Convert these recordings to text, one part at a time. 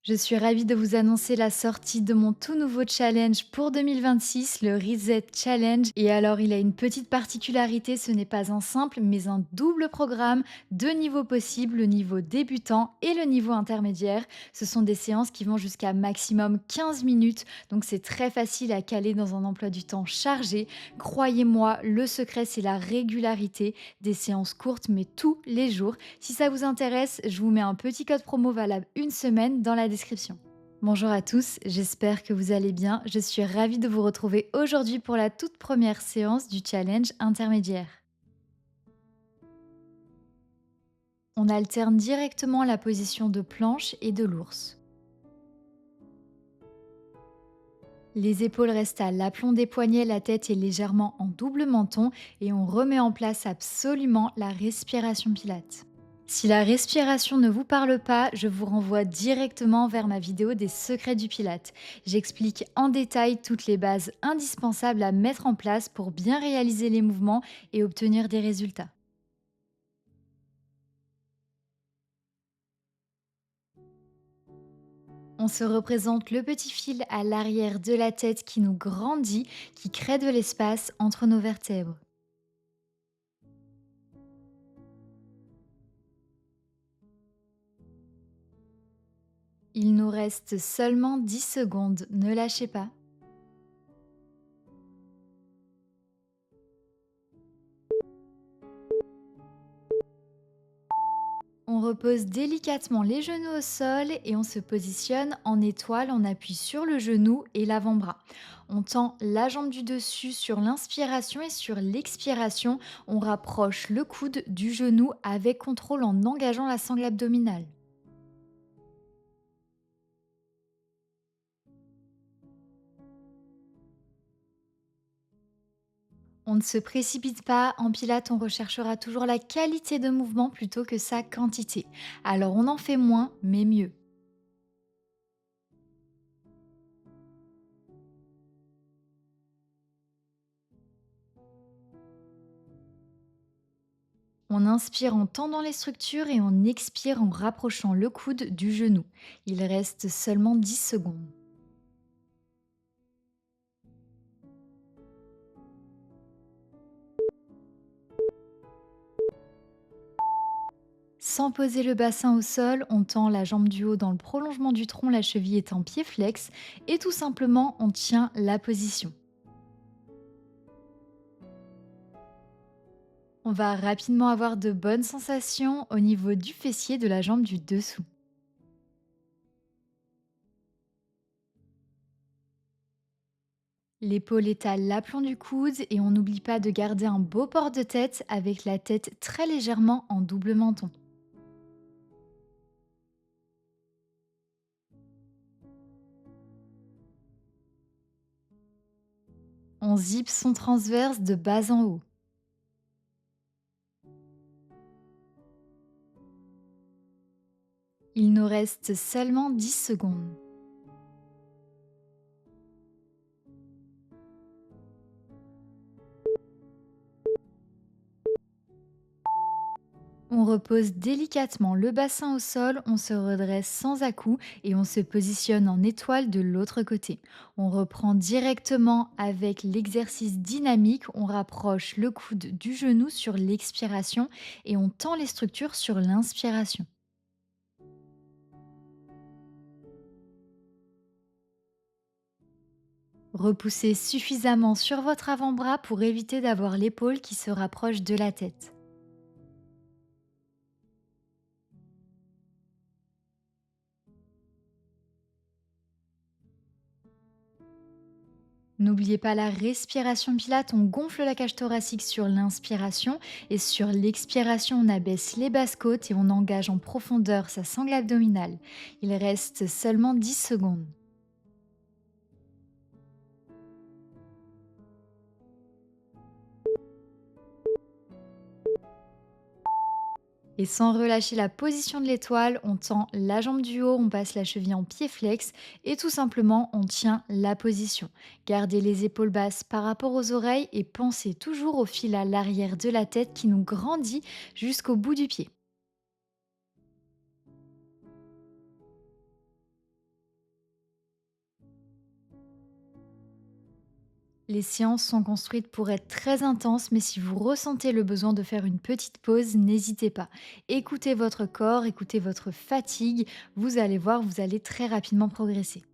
Je suis ravie de vous annoncer la sortie de mon tout nouveau challenge pour 2026, le Reset Challenge. Et alors, il a une petite particularité, ce n'est pas un simple, mais un double programme, deux niveaux possibles, le niveau débutant et le niveau intermédiaire. Ce sont des séances qui vont jusqu'à maximum 15 minutes, donc c'est très facile à caler dans un emploi du temps chargé. Croyez-moi, le secret, c'est la régularité, des séances courtes, mais tous les jours. Si ça vous intéresse, je vous mets un petit code promo valable une semaine dans la description. Bonjour à tous, j'espère que vous allez bien. Je suis ravie de vous retrouver aujourd'hui pour la toute première séance du challenge intermédiaire. On alterne directement la position de planche et de l'ours. Les épaules restent à l'aplomb des poignets, la tête est légèrement en double menton et on remet en place absolument la respiration pilate. Si la respiration ne vous parle pas, je vous renvoie directement vers ma vidéo des secrets du Pilate. J'explique en détail toutes les bases indispensables à mettre en place pour bien réaliser les mouvements et obtenir des résultats. On se représente le petit fil à l'arrière de la tête qui nous grandit, qui crée de l'espace entre nos vertèbres. Il nous reste seulement 10 secondes, ne lâchez pas. On repose délicatement les genoux au sol et on se positionne en étoile, on appuie sur le genou et l'avant-bras. On tend la jambe du dessus sur l'inspiration et sur l'expiration, on rapproche le coude du genou avec contrôle en engageant la sangle abdominale. On ne se précipite pas, en pilates on recherchera toujours la qualité de mouvement plutôt que sa quantité. Alors on en fait moins mais mieux. On inspire en tendant les structures et on expire en rapprochant le coude du genou. Il reste seulement 10 secondes. Sans poser le bassin au sol, on tend la jambe du haut dans le prolongement du tronc, la cheville est en pied flex et tout simplement on tient la position. On va rapidement avoir de bonnes sensations au niveau du fessier de la jambe du dessous. L'épaule est à l'aplomb du coude et on n'oublie pas de garder un beau port de tête avec la tête très légèrement en double menton. On zip son transverse de bas en haut. Il nous reste seulement 10 secondes. On repose délicatement le bassin au sol, on se redresse sans à-coups et on se positionne en étoile de l'autre côté. On reprend directement avec l'exercice dynamique, on rapproche le coude du genou sur l'expiration et on tend les structures sur l'inspiration. Repoussez suffisamment sur votre avant-bras pour éviter d'avoir l'épaule qui se rapproche de la tête. N'oubliez pas la respiration pilate, on gonfle la cage thoracique sur l'inspiration et sur l'expiration, on abaisse les basses côtes et on engage en profondeur sa sangle abdominale. Il reste seulement 10 secondes. Et sans relâcher la position de l'étoile, on tend la jambe du haut, on passe la cheville en pied flex et tout simplement on tient la position. Gardez les épaules basses par rapport aux oreilles et pensez toujours au fil à l'arrière de la tête qui nous grandit jusqu'au bout du pied. Les séances sont construites pour être très intenses, mais si vous ressentez le besoin de faire une petite pause, n'hésitez pas. Écoutez votre corps, écoutez votre fatigue, vous allez voir, vous allez très rapidement progresser.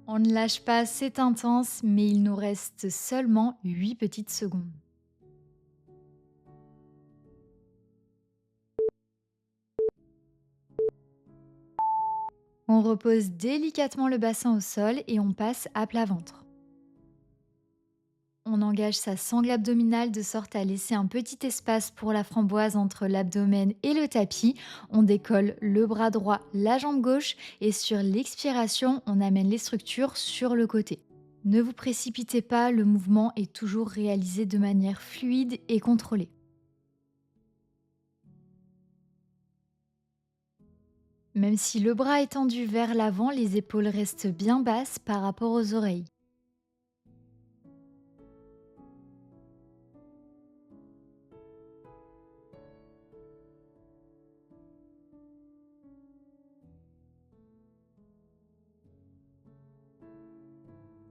On ne lâche pas, c'est intense, mais il nous reste seulement 8 petites secondes. On repose délicatement le bassin au sol et on passe à plat ventre. On engage sa sangle abdominale de sorte à laisser un petit espace pour la framboise entre l'abdomen et le tapis. On décolle le bras droit, la jambe gauche et sur l'expiration, on amène les structures sur le côté. Ne vous précipitez pas, le mouvement est toujours réalisé de manière fluide et contrôlée. Même si le bras est tendu vers l'avant, les épaules restent bien basses par rapport aux oreilles.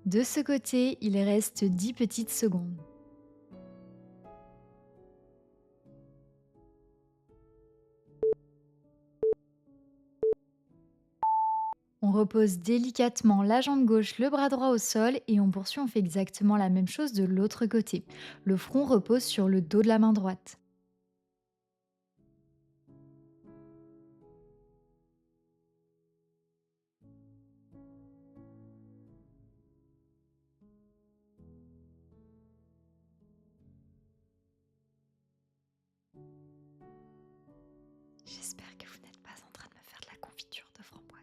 De ce côté, il reste 10 petites secondes. On repose délicatement la jambe gauche, le bras droit au sol et on poursuit, on fait exactement la même chose de l'autre côté. Le front repose sur le dos de la main droite. J'espère que vous n'êtes pas en train de me faire de la confiture de framboise.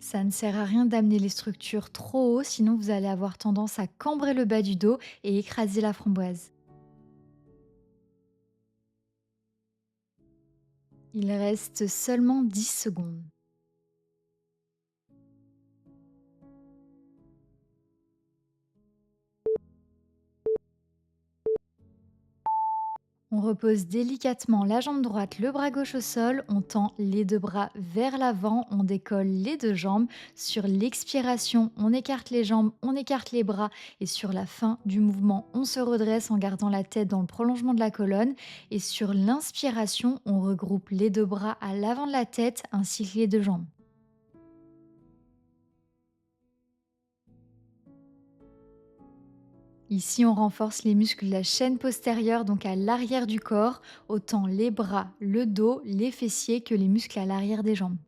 Ça ne sert à rien d'amener les structures trop haut, sinon vous allez avoir tendance à cambrer le bas du dos et écraser la framboise. Il reste seulement 10 secondes. On repose délicatement la jambe droite, le bras gauche au sol, on tend les deux bras vers l'avant, on décolle les deux jambes. Sur l'expiration, on écarte les jambes, on écarte les bras et sur la fin du mouvement, on se redresse en gardant la tête dans le prolongement de la colonne. Et sur l'inspiration, on regroupe les deux bras à l'avant de la tête ainsi que les deux jambes. Ici, on renforce les muscles de la chaîne postérieure, donc à l'arrière du corps, autant les bras, le dos, les fessiers que les muscles à l'arrière des jambes.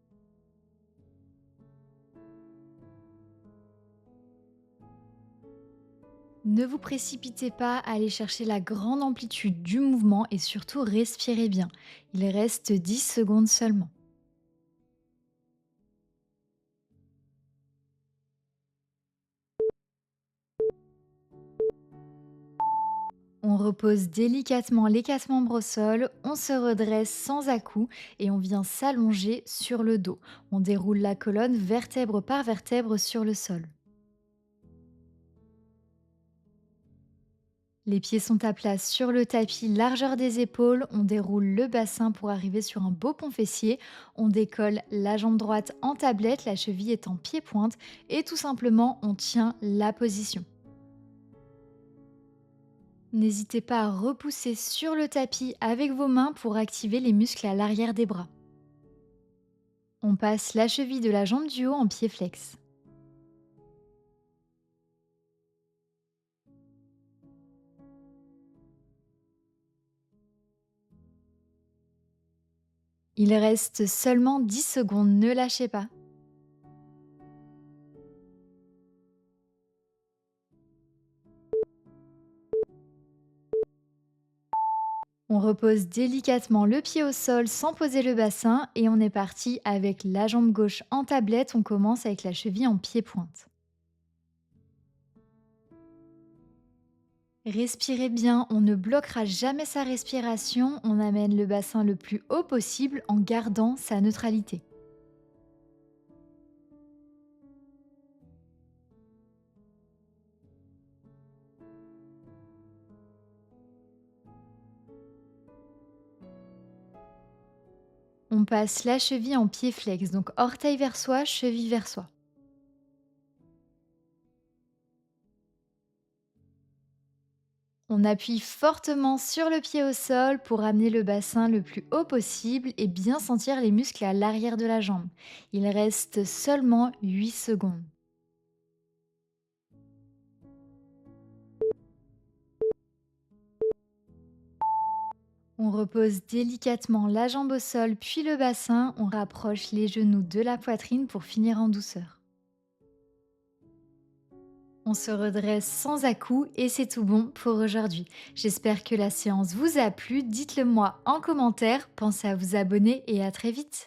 Ne vous précipitez pas, allez chercher la grande amplitude du mouvement et surtout respirez bien. Il reste 10 secondes seulement. On repose délicatement les quatre membres au sol, on se redresse sans à-coups et on vient s'allonger sur le dos. On déroule la colonne vertèbre par vertèbre sur le sol. Les pieds sont à plat sur le tapis, largeur des épaules. On déroule le bassin pour arriver sur un beau pont fessier. On décolle la jambe droite en tablette, la cheville est en pied-pointe et tout simplement on tient la position. N'hésitez pas à repousser sur le tapis avec vos mains pour activer les muscles à l'arrière des bras. On passe la cheville de la jambe du haut en pied flex. Il reste seulement 10 secondes, ne lâchez pas. On repose délicatement le pied au sol sans poser le bassin et on est parti avec la jambe gauche en tablette. On commence avec la cheville en pied-pointe. Respirez bien, on ne bloquera jamais sa respiration. On amène le bassin le plus haut possible en gardant sa neutralité. On passe la cheville en pied flex, donc orteil vers soi, cheville vers soi. On appuie fortement sur le pied au sol pour amener le bassin le plus haut possible et bien sentir les muscles à l'arrière de la jambe. Il reste seulement 8 secondes. On repose délicatement la jambe au sol puis le bassin, on rapproche les genoux de la poitrine pour finir en douceur. On se redresse sans à-coups et c'est tout bon pour aujourd'hui. J'espère que la séance vous a plu, dites-le moi en commentaire, pensez à vous abonner et à très vite.